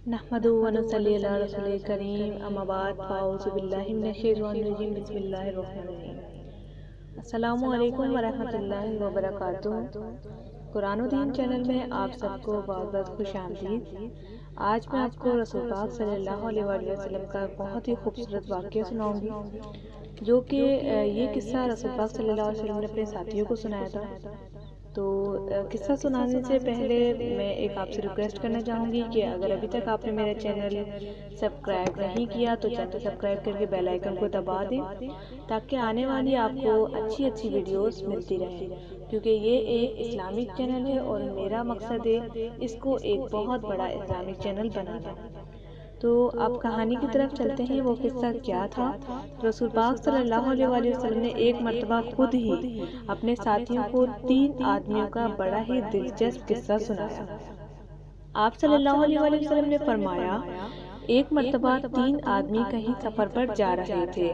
नहमदुहु व नसल्ली अला रसूलिल करीम अम्मा बाद फ़अऊज़ु बिल्लाहि मिनश शैतानिर रजीम बिस्मिल्लाहिर रहमानिर रहीम। अस्सलामु अलैकुम व रहमतुल्लाहि व बरकातुहू। कुरान और दीन चैनल में आप सबको बहुत बहुत खुशामदीद। आज मैं आपको रसूल पाक सल्लल्लाहु अलैहि वसल्लम का बहुत ही खूबसूरत वाक़या सुनाऊंगी, जो कि ये किस्सा रसूल पाक सल्लल्लाहु अलैहि वसल्लम ने अपने साथियों को सुनाया था। तो किस्सा सुनाने से पहले मैं एक आपसे रिक्वेस्ट करना चाहूँगी कि अगर अभी तक आपने मेरा चैनल सब्सक्राइब नहीं किया तो चैनल सब्सक्राइब करके बेल आइकन को दबा दें, ताकि आने वाली आपको अच्छी अच्छी वीडियोस मिलती रहें, क्योंकि ये एक इस्लामिक चैनल है और मेरा मकसद है इसको एक बहुत बड़ा इस्लामिक चैनल बनाना। तो अब कहानी की तरफ चलते हैं। वो किस्सा क्या था? रसूल पाक सल्लल्लाहु अलैहि वसल्लम ने एक मर्तबा खुद ही अपने साथियों को 3 आदमियों का बड़ा ही दिलचस्प किस्सा सुनाया। आप सल्लल्लाहु अलैहि वसल्लम ने फरमाया, एक मर्तबा 3 आदमी कहीं सफर पर जा रहे थे।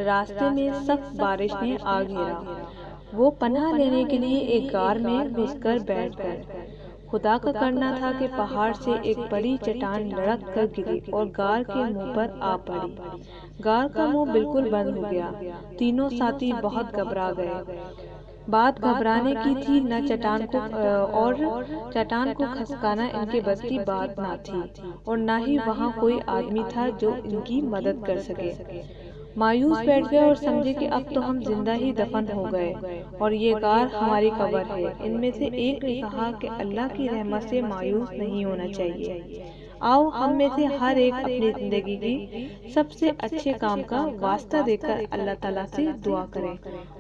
रास्ते में सख्त बारिश ने आ घेरा। वो पनाह लेने के लिए एक गार में घुसकर बैठ गए। खुदा का करना था कि पहाड़ से एक बड़ी चट्टान लड़क कर गिरी और गार के मुंह पर आ पड़ी। गार का मुंह बिल्कुल बंद हो गया। तीनों साथी बहुत घबरा गए। बात घबराने की थी, न चट्टान को खसकाना इनके बस की बात ना थी, और न ही वहाँ कोई आदमी था जो इनकी मदद कर सके। मायूस बैठ गए और समझे कि अब तो हम जिंदा ही दफन हो गए और ये गार हमारी कब्र है। इनमें से एक ने कहा कि अल्लाह की रहमत से मायूस नहीं होना चाहिए। आओ हम में से हर एक अपनी जिंदगी की सबसे अच्छे काम का वास्ता देकर अल्लाह ताला से दुआ करें।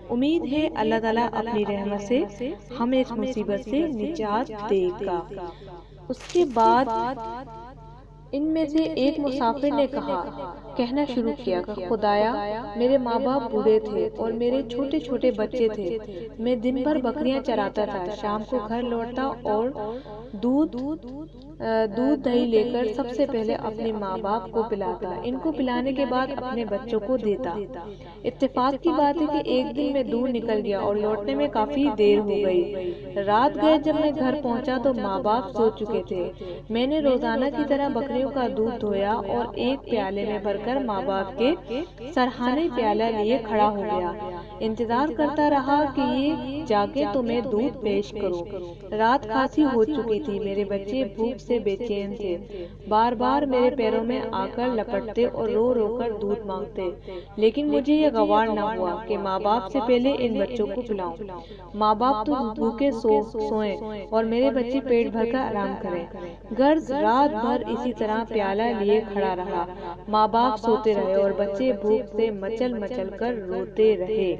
उम्मीद है अल्लाह ताला अपनी रहमत से हमें इस मुसीबत से निजात देगा। उसके बाद इनमें से एक मुसाफिर ने कहना शुरू किया कि खुदाया, मेरे माँ बाप बूढ़े थे और मेरे छोटे छोटे बच्चे थे। मैं दिन भर बकरियां चराता था, शाम को घर लौटता और दूध दही लेकर सबसे पहले अपने माँ बाप को पिलाता। इनको पिलाने के बाद अपने बच्चों को देता। इत्तेफाक की बात है कि एक दिन मैं दूर निकल गया और लौटने में काफी देर हो गई। रात गए जब मैं घर पहुंचा तो माँ बाप सो चुके थे। मैंने रोजाना की तरह बकरियों का दूध धोया और एक प्याले में भरकर माँ बाप के सरहाने प्याला लिए खड़ा हो गया। इंतजार करता रहा कि ये जाके तो मैं दूध पेश करूं। रात खासी हो चुकी थी। मेरे बच्चे भूख से बेचैन थे। बार बार मेरे पैरों में आकर लपटते और रो रो कर दूध मांगते, लेकिन मुझे ये गवार न हुआ कि माँ बाप से पहले इन बच्चों को पिलाऊं। माँ बाप तो भूखे सोएं और मेरे बच्चे पेट भर कर आराम करें। गर्ज रात भर इसी तरह प्याला लिए खड़ा रहा। माँ बाप सोते रहे और बच्चे भूख से मचल मचल कर रोते रहे।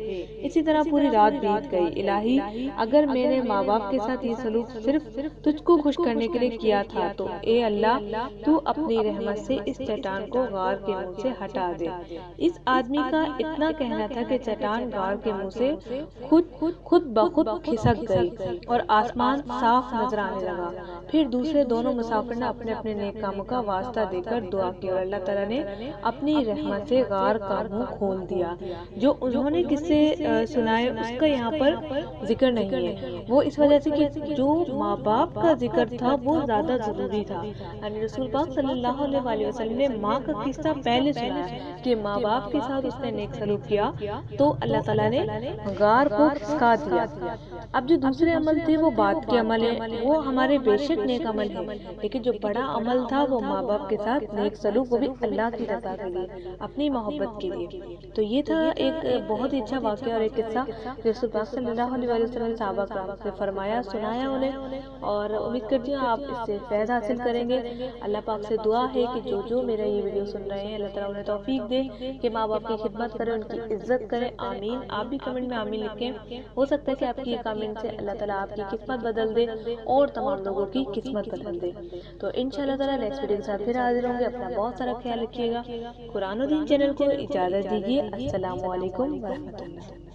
इसी तरह पूरी रात बीत गई। इलाही, अगर मैंने माँ बाप के साथ ये सलूक सिर्फ तुझको खुश करने के लिए किया था तो ए अल्लाह, तू अपनी रहमत से इस चट्टान को गार के मुंह से हटा दे। इस आदमी का इतना कहना था कि चट्टान गार के मुंह से खुद ब खुद खिसक गई और आसमान साफ नजर आने लगा। फिर दूसरे दोनों मुसाफिर ने अपने अपने नेक कामों का वास्ता देकर दुआ की और अल्लाह ताला ने अपनी रहमत से गार का मुंह खोल दिया। जो उन्होंने किस्से सुनाए उसका यहाँ पर जिक्र नहीं है, वो इस वजह से कि जो माँ बाप का जिक्र था वो ज्यादा जरूरी था। यानी रसूल पाक सल्लल्लाहु अलैहि वसल्लम ने माँ का किस्सा पहले सुनाया कि माँ बाप के साथ उसने नेक सलूक किया तो अल्लाह ताला ने गार को खिसका दिया। अब जो दूसरे अमल थे वो बात के अमल है, वो हमारे बेशक नेक अमल है, लेकिन जो बड़ा अमल था वो माँ बाप के साथ नेक सलूक, वो भी अल्लाह की रज़ा के लिए, अपनी मोहब्बत के लिए। तो ये था एक बहुत ही अच्छा वाक़या और एक किस्सा रसूल पाक सल्लल्लाहु अलैहि वसल्लम सहाबा कराम से फरमाया, सुनाया उन्हें, और उम्मीद करती हूँ आप इससे फैज़ हासिल करेंगे। अल्लाह पाक से दुआ है कि जो मेरा ये वीडियो सुन रहे हैं अल्लाह ताला उन्हें तौफीक दे कि माँ बाप की खिदमत करें, उनकी इज्जत करें। आमीन। आप भी कमेंट में आमीन लिखें। हो सकता है कि आपकी ये कमेंट से अल्लाह ताला आपकी किस्मत बदल दे और तमाम लोगों की किस्मत बदल दे। तो इंशाअल्लाह ताला नेक्स्ट वीडियो के साथ फिर हाजिर होंगे। अपना बहुत सारा ख्याल रखिएगा। कुरान और दीन चैनल को इजाज़त दीजिए। अस्सलामु अलैकुम व रहमतुल्लाह।